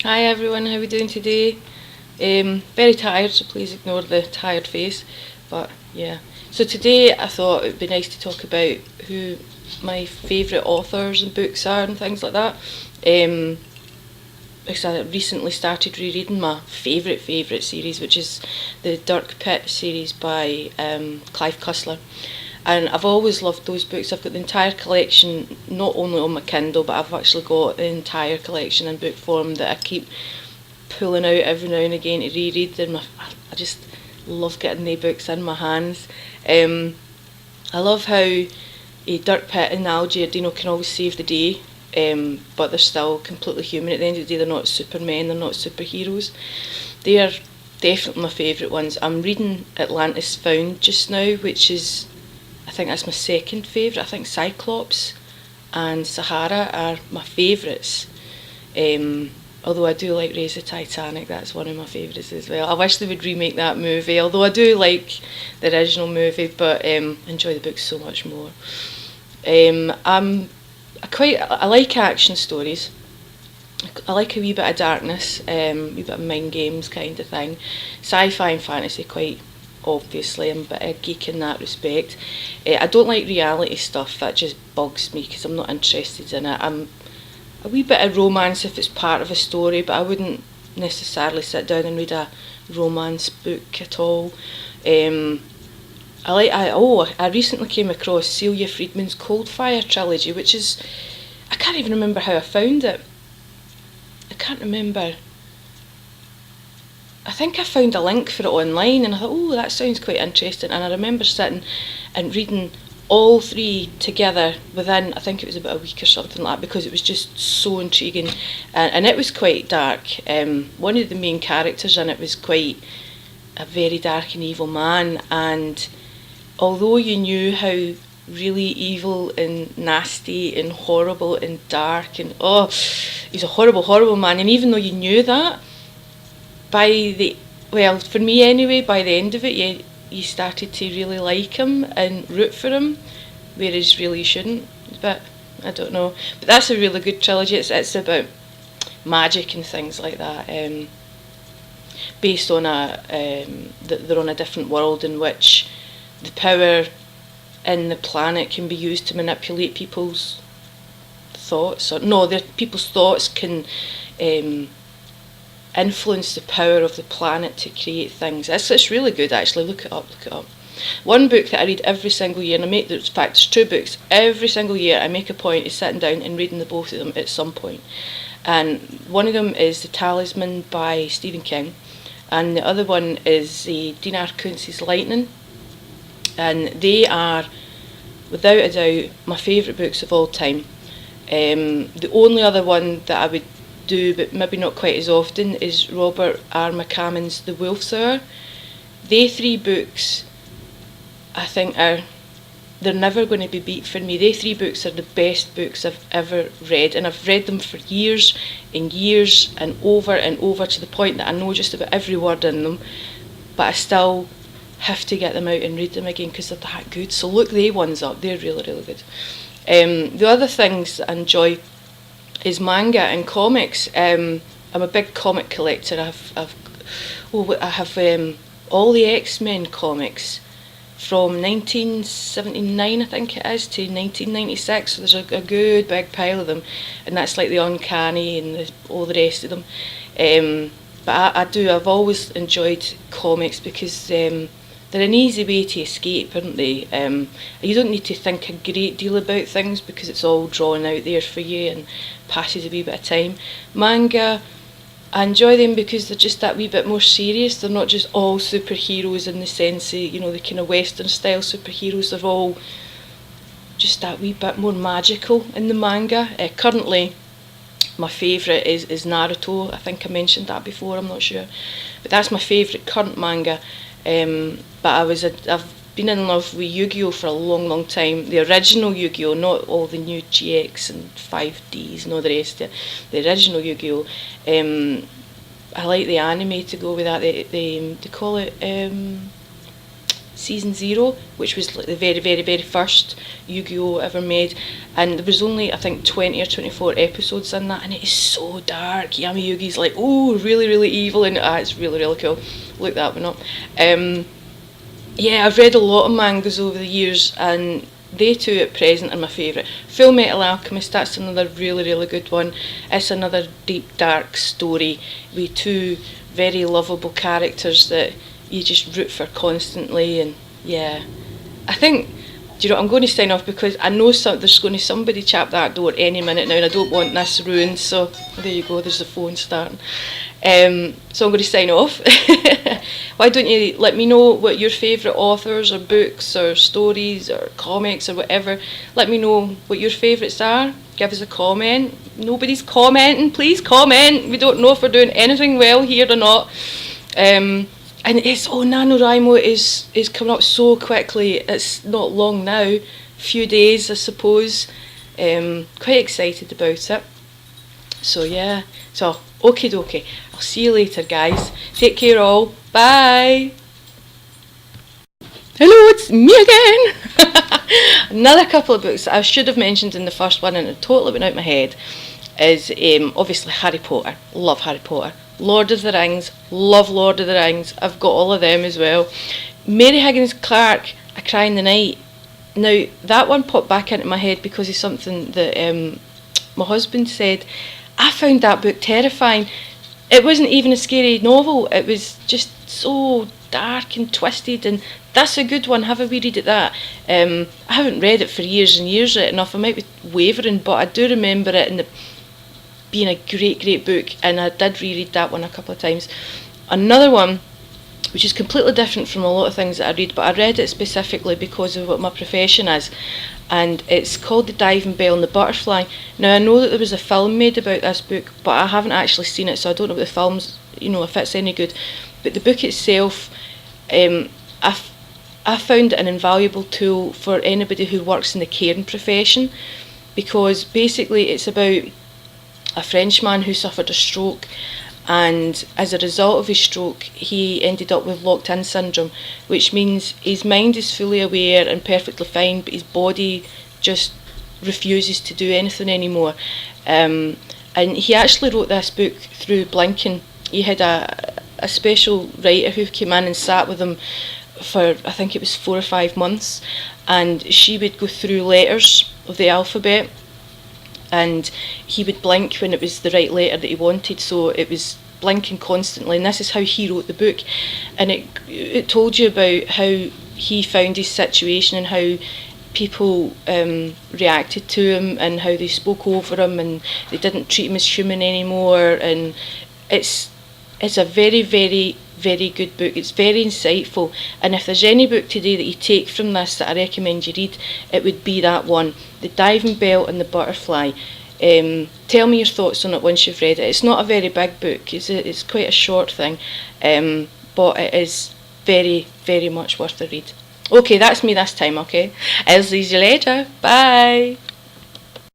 Hi everyone, how are we doing today? Very tired, so please ignore the tired face. But yeah, so today I thought it would be nice to talk about who my favourite authors and books are and things like that. Um, because I recently started rereading my favourite series, which is the Dirk Pitt series by Clive Cussler. And I've always loved those books. I've got the entire collection, not only on my Kindle, but I've actually got the entire collection in book form that I keep pulling out every now and again to reread them. I just love getting the books in my hands. I love how Dirk Pitt and Al Giardino can always save the day, but they're still completely human. At the end of the day, they're not supermen, they're not superheroes. They are definitely my favourite ones. I'm reading Atlantis Found just now, which is, I think that's my second favourite. I think Cyclops and Sahara are my favourites. Although I do like Raise the Titanic, that's one of my favourites as well. I wish they would remake that movie, although I do like the original movie, but enjoy the book so much more. I like action stories. I like a wee bit of darkness, a wee bit of mind games kind of thing. Sci-fi and fantasy, quite obviously. I'm a bit of a geek in that respect. I don't like reality stuff, that just bugs me because I'm not interested in it. I'm a wee bit of romance if it's part of a story, but I wouldn't necessarily sit down and read a romance book at all. Um, I recently came across Celia Friedman's Coldfire trilogy, which is, I can't even remember how I found it. I can't remember. I think I found a link for it online and I thought, oh, that sounds quite interesting. And I remember sitting and reading all three together within, I think it was about a week or something like that, because it was just so intriguing. And it was quite dark. One of the main characters in it was quite a very dark and evil man. And although you knew how really evil and nasty and horrible and dark and he's a horrible man, and even though you knew that, by the well, for me anyway, by the end of it, you started to really like him and root for him, whereas really you shouldn't. But I don't know. But that's a really good trilogy. It's about magic and things like that. Based on they're on a different world in which the power in the planet can be used to manipulate people's thoughts, or no, people's thoughts can influence the power of the planet to create things. It's really good actually. Look it up. One book that I read every single year, and in fact there's two books every single year. I make a point of sitting down and reading the both of them at some point. And one of them is The Talisman by Stephen King, and the other one is Dinar Kuntz's Lightning. And they are, without a doubt, my favourite books of all time. The only other one that I would do, but maybe not quite as often, is Robert R. McCammon's The Wolf's Hour. They three books, I think, they're never going to be beat for me. They three books are the best books I've ever read, and I've read them for years and years and over to the point that I know just about every word in them, but I still have to get them out and read them again because they're that good. So look they ones up, they're really good. The other things that I enjoy is manga and comics. I'm a big comic collector. I have all the X-Men comics from 1979, I think it is, to 1996. So there's a good big pile of them, and that's like the Uncanny and all the rest of them. But I've always enjoyed comics because they're an easy way to escape, aren't they? You don't need to think a great deal about things because it's all drawn out there for you and passes a wee bit of time. Manga, I enjoy them because they're just that wee bit more serious. They're not just all superheroes in the sense of, the kind of Western style superheroes. They're all just that wee bit more magical in the manga. Currently, my favourite is Naruto. I think I mentioned that before, I'm not sure. But that's my favourite current manga. But I've been in love with Yu-Gi-Oh for a long time. The original Yu-Gi-Oh, not all the new GX and 5Ds and all the rest of it. The original Yu-Gi-Oh. I like the anime to go with that. They call it Season 0, which was like the very, very, very first Yu-Gi-Oh ever made, and there was only, I think, 20 or 24 episodes in that, and it is so dark. Yami Yugi's like, oh, really, really evil, and it's really, really cool. Look that one up. Yeah, I've read a lot of mangas over the years, and they two at present are my favourite. Full Metal Alchemist, that's another really, really good one. It's another deep, dark story with two very lovable characters that you just root for constantly, and yeah, I think, do you know, I'm going to sign off because I know there's going to somebody chap that door any minute now, and I don't want this ruined, so there you go, there's the phone starting. So I'm going to sign off. Why don't you let me know what your favourite authors or books or stories or comics or whatever, let me know what your favourites are. Give us a comment. Nobody's commenting, please comment. We don't know if we're doing anything well here or not. And it's, NaNoWriMo is coming up so quickly. It's not long now, few days I suppose. Quite excited about it. So yeah, so okie dokie. I'll see you later, guys. Take care all. Bye. Hello, it's me again. Another couple of books that I should have mentioned in the first one and it totally went out my head is obviously Harry Potter. Love Harry Potter. Lord of the Rings, love Lord of the Rings. I've got all of them as well. Mary Higgins Clark, A Cry in the Night. Now, that one popped back into my head because of something that my husband said. I found that book terrifying. It wasn't even a scary novel. It was just so dark and twisted, and that's a good one. Have a wee read at that. I haven't read it for years and years right enough. I might be wavering, but I do remember it and being a great, great book, and I did reread that one a couple of times. Another one, which is completely different from a lot of things that I read, but I read it specifically because of what my profession is, and it's called The Diving Bell and the Butterfly. Now, I know that there was a film made about this book, but I haven't actually seen it, so I don't know if the film's, if it's any good. But the book itself, I found it an invaluable tool for anybody who works in the caring profession, because basically it's about a Frenchman who suffered a stroke, and as a result of his stroke he ended up with locked-in syndrome, which means his mind is fully aware and perfectly fine, but his body just refuses to do anything anymore. And he actually wrote this book through blinking. He had a special writer who came in and sat with him for, I think it was 4 or 5 months, and she would go through letters of the alphabet, and he would blink when it was the right letter that he wanted, so it was blinking constantly, and this is how he wrote the book. And it told you about how he found his situation and how people reacted to him and how they spoke over him and they didn't treat him as human anymore. And it's a very, very, very good book. It's very insightful, and if there's any book today that you take from this that I recommend you read, it would be that one, The Diving Bell and the Butterfly. Tell me your thoughts on it once you've read it. It's not a very big book, it's quite a short thing, but it is very, very much worth the read. Okay, that's me this time, okay? I'll see you later. Bye.